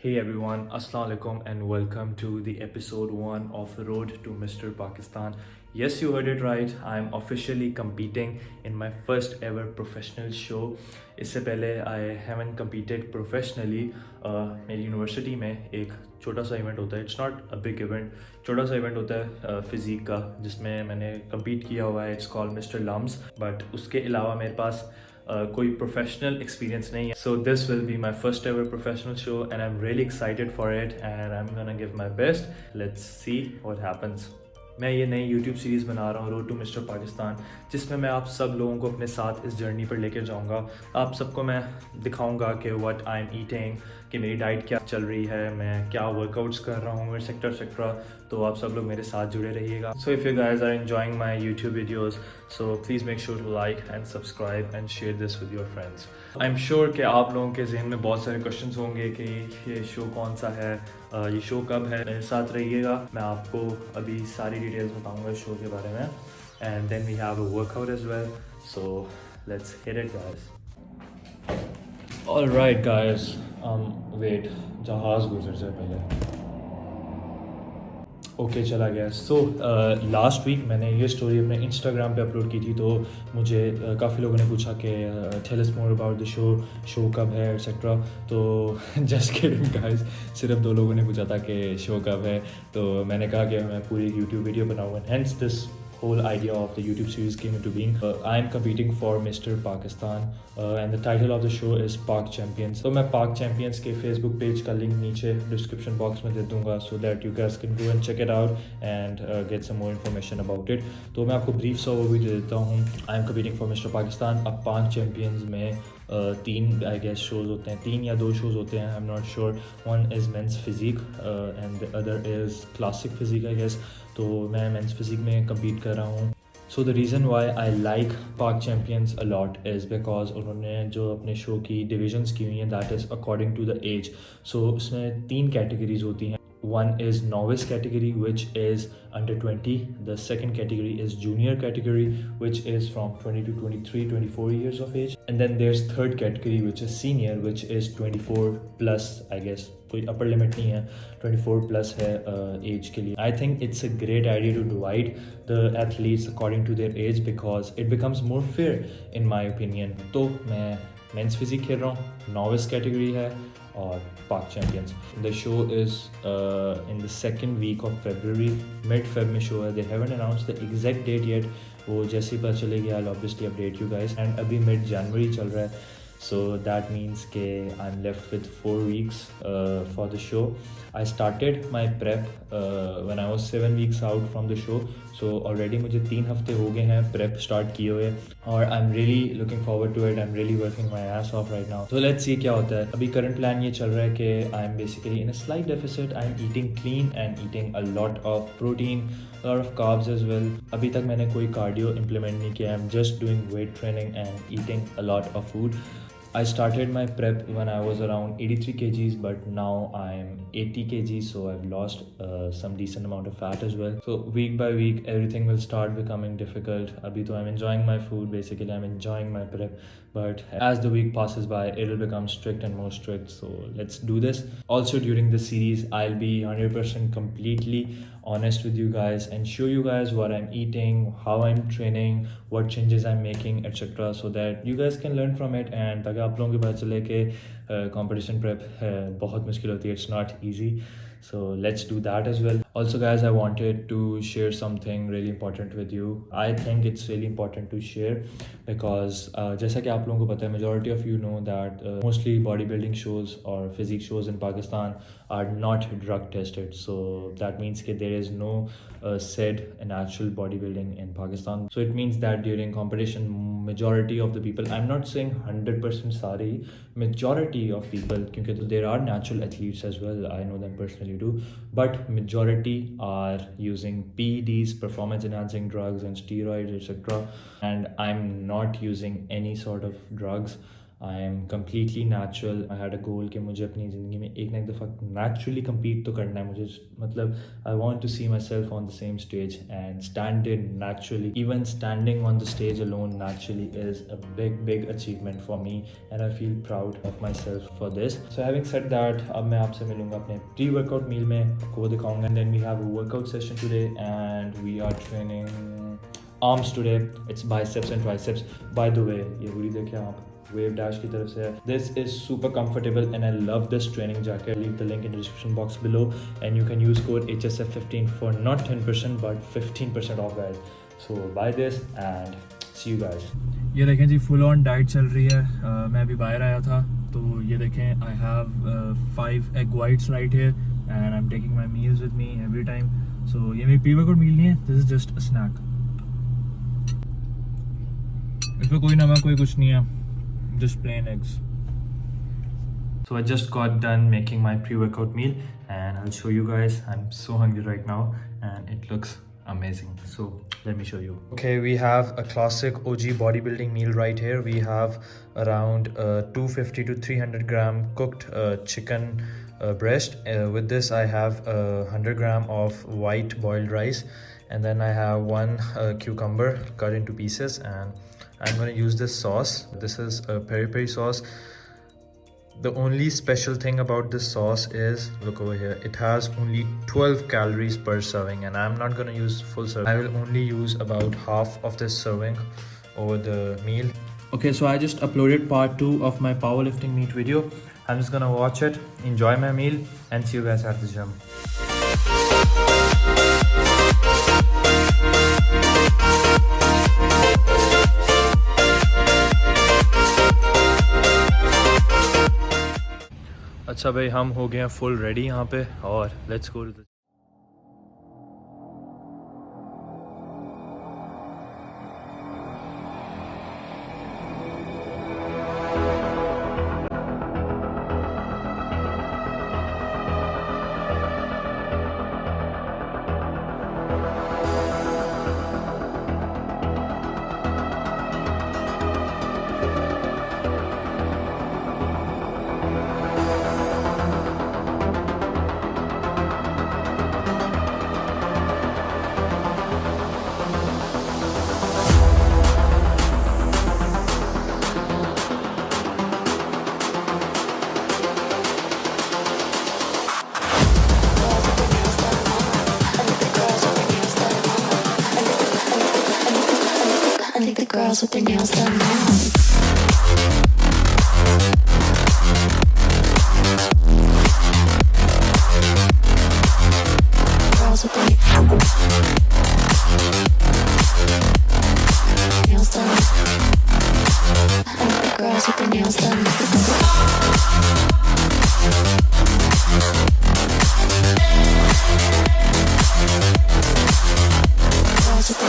Hey everyone, Assalamu alaikum and welcome to the episode 1 of Road to Mr. Pakistan. Yes, you heard it right. I'm officially competing in my first ever professional show. इससे पहले I haven't competed professionally. मेरी university में एक छोटा सा event होता है. It's not a big event. छोटा सा इवेंट होता है फिज़िक का जिसमें मैंने compete किया हुआ है. It's called Mr. Lums. But उसके अलावा मेरे पास कोई प्रोफेशनल एक्सपीरियंस नहीं है. So this will be my first ever professional show and I am really excited for it and I am gonna give my best. Let's see what happens. मैं ये नई YouTube series बना रहा हूँ road to mister Pakistan, जिसमें मैं आप सब लोगों को अपने साथ इस जर्नी पर लेकर जाऊँगा. आप सबको मैं दिखाऊँगा कि व्हाट आई एम ईटिंग, कि मेरी डाइट क्या चल रही है, मैं क्या वर्कआउट्स कर रहा हूँ, एक्सेट्रा एक्सेट्रा. तो आप सब लोग मेरे साथ जुड़े रहिएगा. So if you guys are enjoying my YouTube videos so please make sure to like and subscribe and share this with your friends. I am sure कि आप लोगों के जहन में बहुत सारे क्वेश्चन होंगे कि ये शो कौन सा है, ये शो कब है. मेरे साथ रहिएगा, मैं आपको अभी सारी डिटेल्स बताऊंगा इस शो के बारे में. And then we have a workout as well. So let's hit it guys. Alright guys, wait, जहाज़ गुजर जाए पहले. ओके चला गया. सो लास्ट वीक मैंने ये स्टोरी अपने इंस्टाग्राम पे अपलोड की थी. तो मुझे काफ़ी लोगों ने पूछा कि tell us more about the show कब है एक्सेट्रा. तो जस्ट किडिंग गाइस, सिर्फ 2 लोगों ने पूछा था कि शो कब है. तो मैंने कहा कि मैं पूरी यूट्यूब वीडियो बनाऊँ. Hence this whole idea of the YouTube series came into being. I am competing for Mr. Pakistan and the title of the show is Pak Champions. तो मैं Pak Champions के Facebook page का link नीचे description box में दे दूँगा so that you guys can go and check it out and get some more information about it. तो मैं आपको brief सा overview दे देता हूँ. I am competing for Mr. Pakistan. अब Pak Champions में 3 आई गेस शोज़ होते हैं, 3 या 2 शोज़ होते हैं. I am not sure. One is men's physique and the other is classic physique I guess. तो मैं मेंस फिज़िक में कम्पीट कर रहा हूँ. So the reason why I like Pak champions a lot is because उन्होंने जो अपने शो की डिविजन्स की हुई हैं that is according to the age. So उसमें 3 कैटेगरीज होती हैं. One is novice category, which is under 20. The second category is junior category, which is from 20 to 23, 24 years of age. And then there's third category, which is senior, which is 24 plus, I guess. कोई upper limit नहीं है, 24 plus है age के लिए. I think it's a great idea to divide the athletes according to their age because it becomes more fair in my opinion. तो मैं men's physique खेल रहा हूँ, novice category है और Pak Champions. The show is in the second week of February. Mid-Feb में show है. They haven't announced the exact date yet. वो जैसे ही पता चलेगी I'll obviously update you guys. And अभी mid-January चल रहा है. So that means कि I'm left with 4 weeks for the show. I started my prep when I was 7 weeks out from the show. So already मुझे 3 हफ्ते हो गए हैं prep start किए हुए और I'm really looking forward to it. I'm really working my ass off right now. So let's see क्या होता है. अभी current plan ये चल रहा है कि I'm basically in a slight deficit. I'm eating clean and eating a lot of protein, a lot of carbs as well. अभी तक मैंने कोई cardio implement नहीं किया. I'm just doing weight training and eating a lot of food. I started my prep when I was around 83 kgs, but now I'm 80 kgs, so I've lost some decent amount of fat as well. So week by week, everything will start becoming difficult. Abhi to I'm enjoying my food, basically I'm enjoying my prep, but as the week passes by, it'll become strict and more strict. So let's do this. Also during the series, I'll be 100% completely honest with you guys and show you guys what I'm eating, how I'm training, what changes I'm making, etc. so that you guys can learn from it and ताकि आप लोगों को पता चले कि competition prep बहुत मुश्किल होती है. It's not easy. So let's do that as well. Also guys, I wanted to share something really important with you. I think it's really important to share because जैसा कि आप लोगों को पता है, majority of you know that mostly bodybuilding shows or physique shows in Pakistan are not drug tested. So that means that there is no said natural bodybuilding in Pakistan. So it means that during competition, majority of the people, I'm not saying 100% सारे, majority of people, क्योंकि there are natural athletes as well, I know them personally too, but majority are using PEDs, performance enhancing drugs and steroids, etc. and I'm not using any sort of drugs. I am completely natural. I had a goal कि मुझे अपनी ज़िंदगी में एक ना एक दफ़ा naturally compete तो करना है मुझे. मतलब I want to see myself on the same stage and stand in naturally. Even standing on the stage alone naturally is a big achievement for me and I feel proud of myself for this. So having said that, अब मैं आपसे मिलूंगा अपने pre workout meal में, आपको वो दिखाऊंगा. And then we have a workout session today and we are training arms today. It's biceps and triceps. By the way, ये पूरी देखिए आप, Wave Dash की तरफ से है. This is super comfortable and I love this training jacket. Leave the link in the description box below and you can use code HSF15 for not 10% but 15% off guys. So buy this and see you guys. ये देखें जी, full on diet चल रही है. मैं अभी बाहर आया था तो ये देखें, I have 5 egg whites right here and I'm taking my meals with me every time. So ये मेरी pre-workout meal नहीं है, this is just a snack. इसमें कोई नमक कोई कुछ नहीं है, just plain eggs. So I just got done making my pre-workout meal and I'll show you guys. I'm so hungry right now and it looks amazing. So let me show you. Okay, we have a classic OG bodybuilding meal right here. We have around 250 to 300 gram cooked chicken breast. With this I have 100 gram of white boiled rice and then I have one cucumber cut into pieces and I'm going to use this sauce. This is a peri-peri sauce. The only special thing about this sauce is, look over here, it has only 12 calories per serving and I'm not going to use full serving. I will only use about half of this serving over the meal. Okay, so I just uploaded part 2 of my powerlifting meet video. I'm just going to watch it, enjoy my meal and see you guys at the gym. अच्छा भाई, हम हो गए हैं full ready यहाँ पे और let's go to the girls with their nails done now. Girls with their nails done. I like the girls with their nails done. Girls with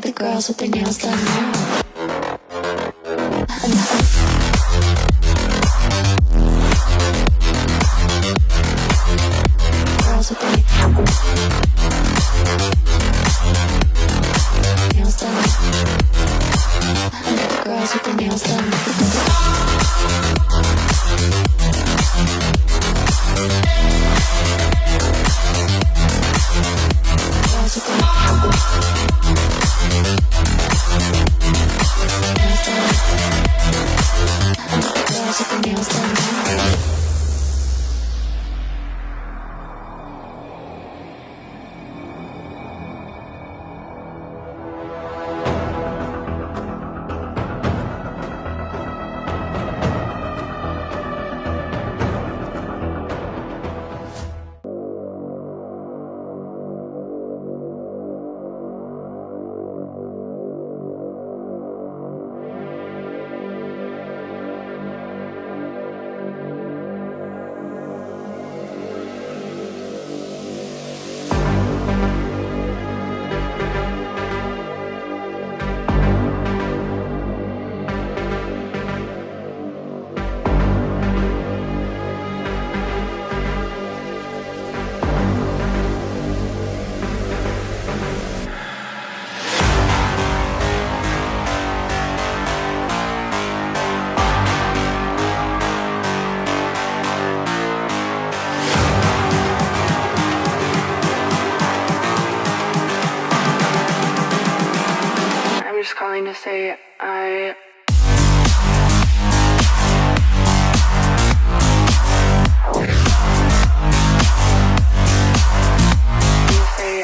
their girls with their nails done now. Girls with their nails done. Girls with their nails done. say I you say